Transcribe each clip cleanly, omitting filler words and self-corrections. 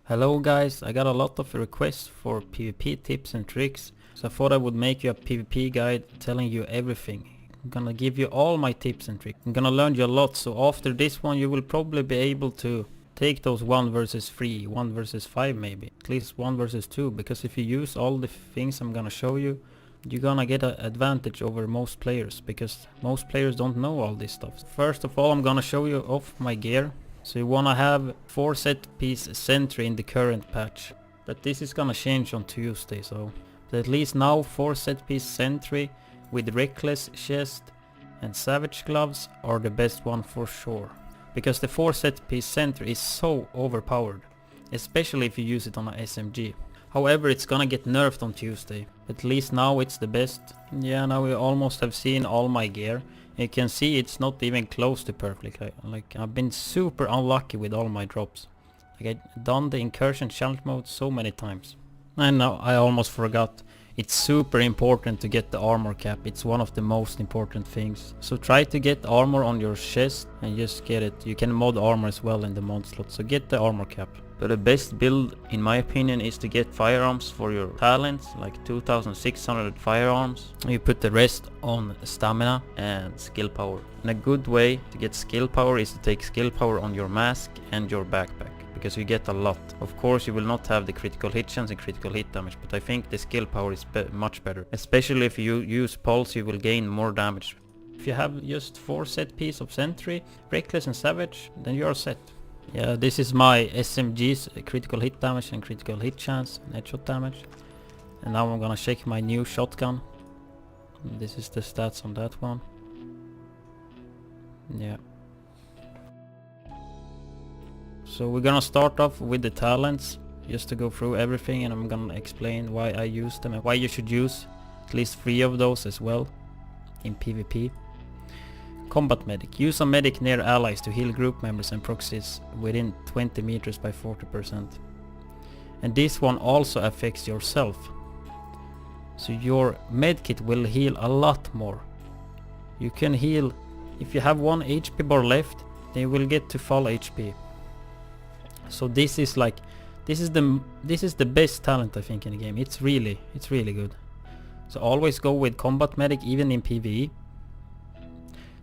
Hello guys, I got a lot of requests for PvP tips and tricks, so I thought I would make you a PvP guide telling you everything. I'm gonna give you all my tips and tricks. I'm gonna learn you a lot, so after this one you will probably be able to take those 1 versus 3, 1 versus 5 maybe, at least 1 versus 2, because if you use all the things I'm gonna show you, you're gonna get an advantage over most players, because most players don't know all this stuff. First of all, I'm gonna show you off my gear. So you wanna have 4 set piece sentry in the current patch, but this is gonna change on Tuesday, so but at least now 4 set piece sentry with reckless chest and savage gloves are the best one for sure, because the 4 set piece sentry is so overpowered, especially if you use it on a SMG. However, it's gonna get nerfed on Tuesday. At least now it's the best. Yeah, now we almost have seen all my gear. You can see it's not even close to perfect. Like I've been super unlucky with all my drops. Like I've done the incursion challenge mode so many times. And now I almost forgot. It's super important to get the armor cap. It's one of the most important things. So try to get armor on your chest and just get it. You can mod armor as well in the mod slot. So get the armor cap. But the best build in my opinion is to get firearms for your talents, like 2600 firearms. You put the rest on stamina and skill power. And a good way to get skill power is to take skill power on your mask and your backpack, because you get a lot. Of course you will not have the critical hit chance and critical hit damage, but I think the skill power is much better. Especially if you use pulse, you will gain more damage. If you have just 4 set piece of sentry, reckless and savage, then you are set. Yeah, this is my SMG's critical hit damage and critical hit chance and headshot damage. And now I'm gonna check my new shotgun. This is the stats on that one. Yeah. So we're gonna start off with the talents, just to go through everything, and I'm gonna explain why I use them and why you should use at least 3 of those as well in PvP. Combat medic. Use a medic near allies to heal group members and proxies within 20 meters by 40%. And this one also affects yourself. So your medkit will heal a lot more. You can heal, if you have 1 HP bar left, then you will get to full HP. So this is like, this is the best talent I think in the game. It's really good. So always go with combat medic, even in PvE.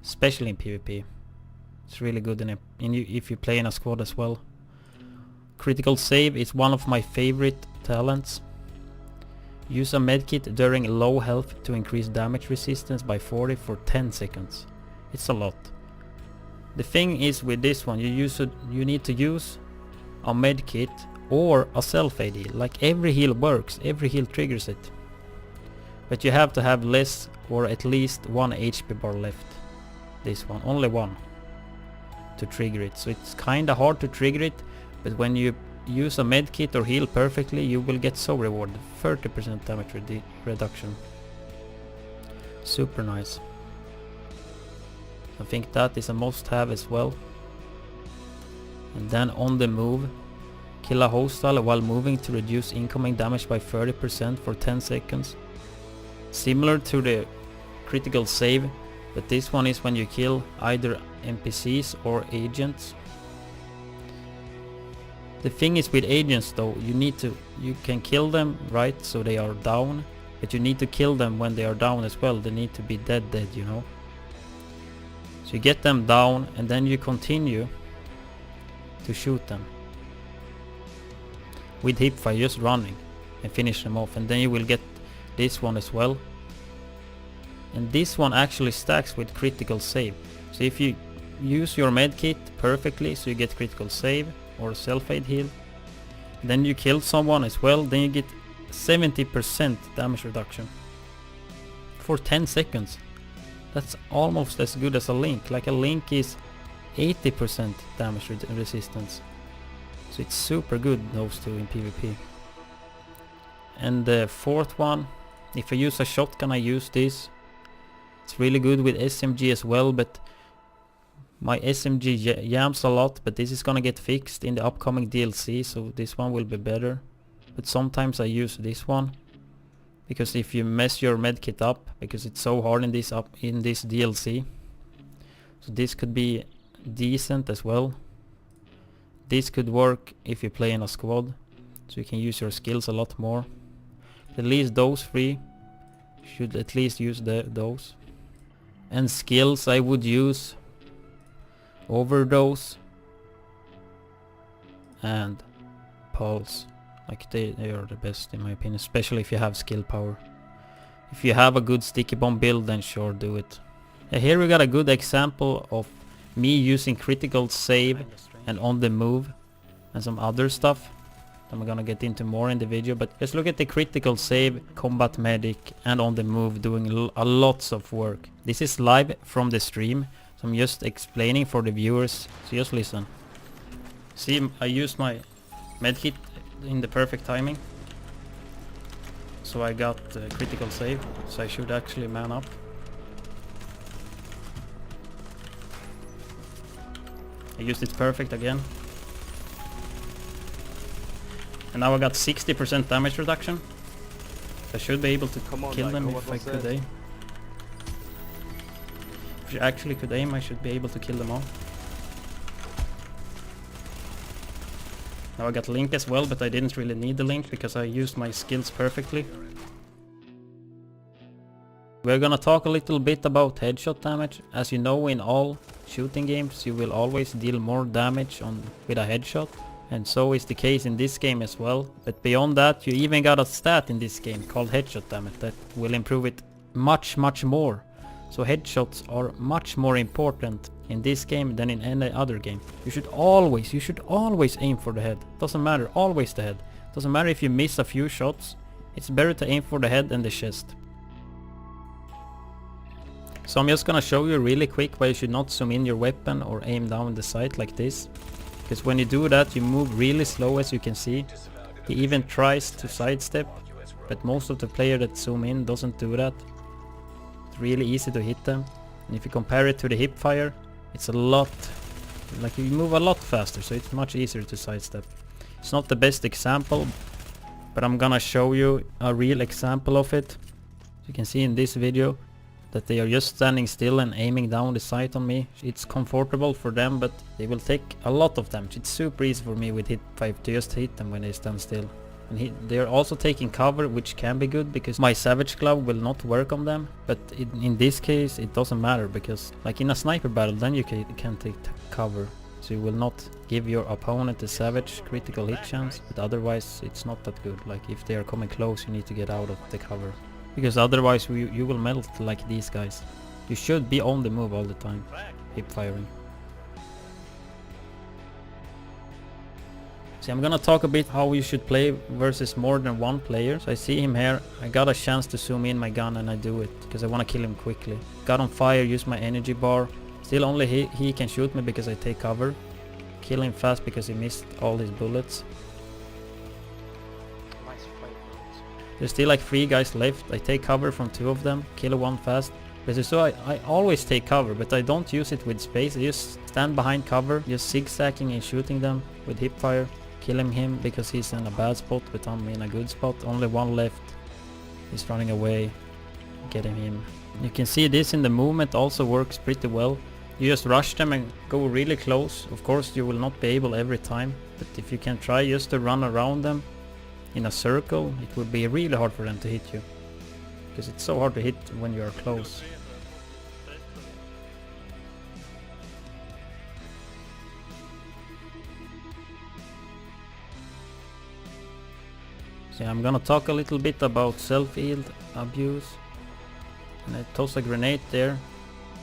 Especially in PvP. It's really good if you play in a squad as well. Critical save is one of my favorite talents. Use a medkit during low health to increase damage resistance by 40 for 10 seconds. It's a lot. The thing is with this one, you need to use a medkit or a self AD. Like every heal works, every heal triggers it. But you have to have less or at least 1 HP bar left. This one, only 1 to trigger it. So it's kinda hard to trigger it, but when you use a medkit or heal perfectly, you will get so rewarded. 30% damage reduction. Super nice. I think that is a must have as well. And then on the move, kill a hostile while moving to reduce incoming damage by 30% for 10 seconds. Similar to the critical save, but this one is when you kill either NPCs or agents. The thing is with agents though, you can kill them, right, so they are down, but you need to kill them when they are down as well. They need to be dead, you know. So you get them down and then you continue to shoot them with hipfire, just running and finish them off, and then you will get this one as well. And this one actually stacks with critical save. So if you use your medkit perfectly, so you get critical save or self-aid heal, then you kill someone as well, then you get 70% damage reduction for 10 seconds. That's almost as good as a link. Like a link is 80% damage resistance. So it's super good, those two in PvP. And the 4th one, if I use a shotgun, I use this. It's really good with SMG as well, but my SMG jams a lot, but this is gonna get fixed in the upcoming DLC, so this one will be better. But sometimes I use this one, because if you mess your medkit up, because it's so hard in this DLC, so this could be decent as well. this could work if you play in a squad, so you can use your skills a lot more. At least those three should at least use those. And skills I would use Overdose and Pulse. Like they are the best in my opinion, especially if you have skill power. If you have a good sticky bomb build, then sure, do it. Here we got a good example of me using critical save and on the move and some other stuff I'm gonna get into more in the video, but just look at the critical save, combat medic and on the move doing a lots of work. This is live from the stream, so I'm just explaining for the viewers, so just listen. See, I used my medkit in the perfect timing, so I got critical save, so I should actually man up. I used it perfect again. And now I got 60% damage reduction. I should be able to kill them if I could aim. If I actually could aim, I should be able to kill them all. Now I got Link as well, but I didn't really need the Link because I used my skills perfectly. We're gonna talk a little bit about headshot damage. As you know, in all shooting games you will always deal more damage with a headshot. And so is the case in this game as well. But beyond that, you even got a stat in this game called headshot damage that will improve it much more. So headshots are much more important in this game than in any other game. You should always aim for the head. Doesn't matter, always the head. Doesn't matter if you miss a few shots. It's better to aim for the head than the chest. So I'm just gonna show you really quick why you should not zoom in your weapon or aim down the sight like this. Because when you do that, you move really slow, as you can see. He even tries to sidestep, but most of the players that zoom in doesn't do that. It's really easy to hit them. And if you compare it to the hip fire, it's a lot, like you move a lot faster, so it's much easier to sidestep. It's not the best example, but I'm gonna show you a real example of it. You can see in this video that they are just standing still and aiming down the sight on me. It's comfortable for them, but they will take a lot of damage. It's super easy for me with hit 5 to just hit them when they stand still. And they are also taking cover, which can be good because my Savage Glove will not work on them. But in this case it doesn't matter, because like in a sniper battle then you can take cover. So you will not give your opponent a Savage critical hit chance, but otherwise it's not that good. Like if they are coming close, you need to get out of the cover. Because otherwise you will melt like these guys. You should be on the move all the time, hip firing. See, I'm gonna talk a bit how you should play versus more than one player. So I see him here, I got a chance to zoom in my gun and I do it, because I wanna kill him quickly. Got on fire, use my energy bar. Still only he can shoot me because I take cover. Kill him fast because he missed all his bullets. There's still like 3 guys left. I take cover from 2 of them, kill one fast. But so I always take cover, but I don't use it with space. I just stand behind cover, just zigzagging and shooting them with hip fire. Killing him because he's in a bad spot, but I'm in a good spot. Only 1 left. He's running away. Getting him. You can see this in the movement also works pretty well. You just rush them and go really close. Of course you will not be able every time, but if you can try just to run around them in a circle, it would be really hard for them to hit you, because it's so hard to hit when you are close. So I'm gonna talk a little bit about self-heal abuse. And I toss a grenade there,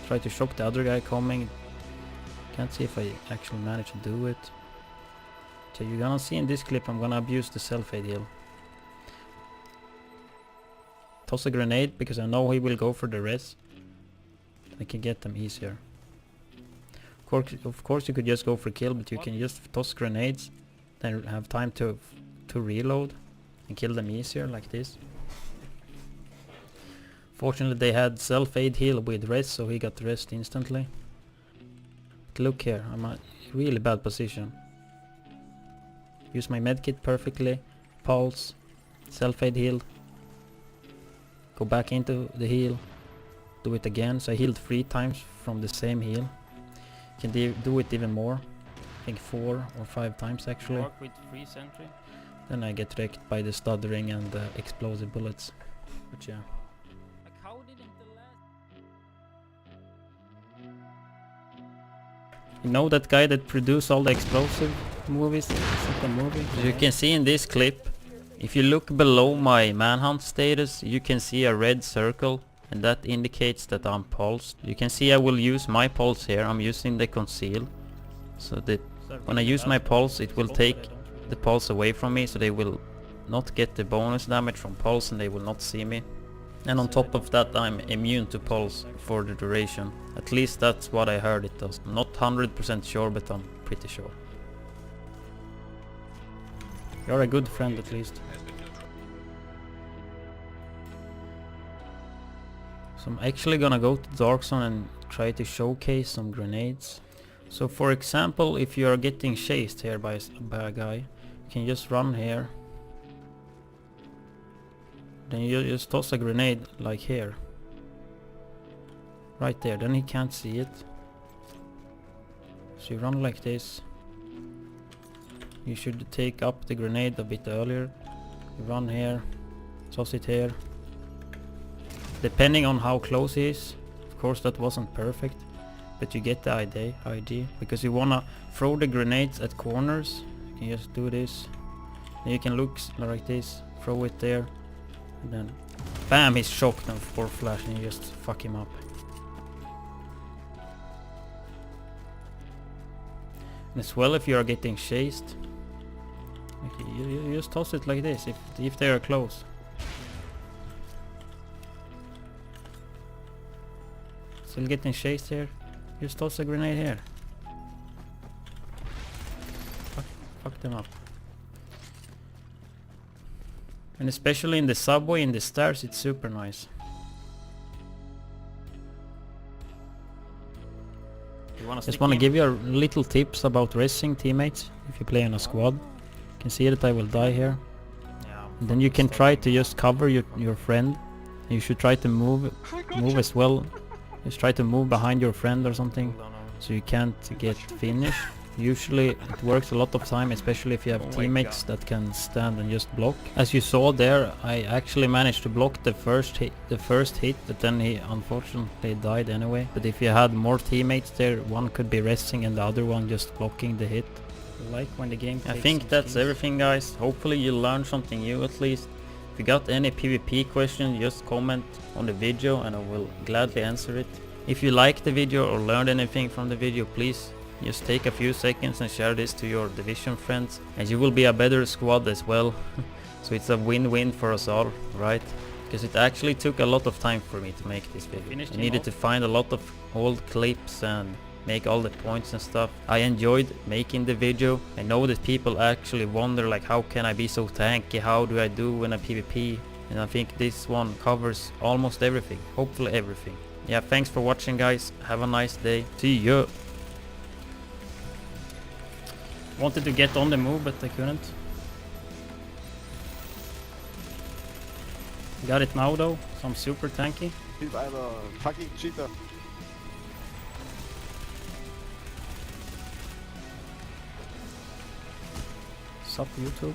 try to shock the other guy coming. Can't see if I actually managed to do it. So you're gonna see in this clip I'm gonna abuse the self-aid heal. Toss a grenade because I know he will go for the res. I can get them easier. Of course you could just go for kill, but you can just toss grenades, then have time to reload and kill them easier like this. Fortunately they had self-aid heal with res, so he got rest instantly. But look here, I'm in a really bad position. Use my medkit perfectly, pulse, self-aid heal, go back into the heal, do it again. So I healed 3 times from the same heal. Can do it even more. think 4 or 5 times actually. Work with free sentry. Then I get wrecked by the stuttering and the explosive bullets. But yeah. Like how didn't the last... You know that guy that produced all the explosive movies? Is it a movie? As you can see in this clip, if you look below my manhunt status, you can see a red circle, and that indicates that I'm pulsed. You can see I will use my pulse here. I'm using the conceal. So that when I use my pulse, it will take the pulse away from me, so they will not get the bonus damage from pulse and they will not see me. And on top of that, I'm immune to pulse for the duration. At least that's what I heard it does. I'm not 100% sure, but I'm pretty sure. You're a good friend at least. So I'm actually gonna go to Dark Zone and try to showcase some grenades. So for example, if you are getting chased here by a guy, you can just run here. Then you just toss a grenade like here. Right there, then he can't see it. So you run like this. You should take up the grenade a bit earlier. You run here, toss it here. Depending on how close he is. Of course that wasn't perfect, but you get the idea. Because you wanna throw the grenades at corners. You can just do this. Then you can look like this, throw it there, and then bam, he's shocked and for flash, and you just fuck him up. And as well, if you are getting chased, you just toss it like this if they are close. Still getting chased here, just toss a grenade here. Fuck them up. And especially in the subway, in the stairs, it's super nice. Just want to give you a little tips about resing teammates if you play in a squad. You can see that I will die here. And then you can try to just cover your friend. You should try to move as well. Just try to move behind your friend or something, so you can't get finished. Usually it works a lot of time, especially if you have teammates that can stand and just block. As you saw there, I actually managed to block the first hit, but then he unfortunately died anyway. But if you had more teammates there, one could be resting and the other one just blocking the hit. Like when the game I think that's everything, guys. Hopefully you learned something new at least. If you got any PvP questions, just comment on the video and I will gladly answer it. If you liked the video or learned anything from the video, please just take a few seconds and share this to your division friends, and you will be a better squad as well. So it's a win-win for us all, right? Because it actually took a lot of time for me to make this video. I needed to find a lot of old clips and make all the points and stuff. I enjoyed making the video. I know that people actually wonder like, how can I be so tanky? How do I do in a PvP? And I think this one covers almost everything. Hopefully everything. Yeah, thanks for watching, guys. Have a nice day. See ya. Wanted to get on the move, but I couldn't. Got it now though, so I'm super tanky. He's a fucking cheater. Sup YouTube?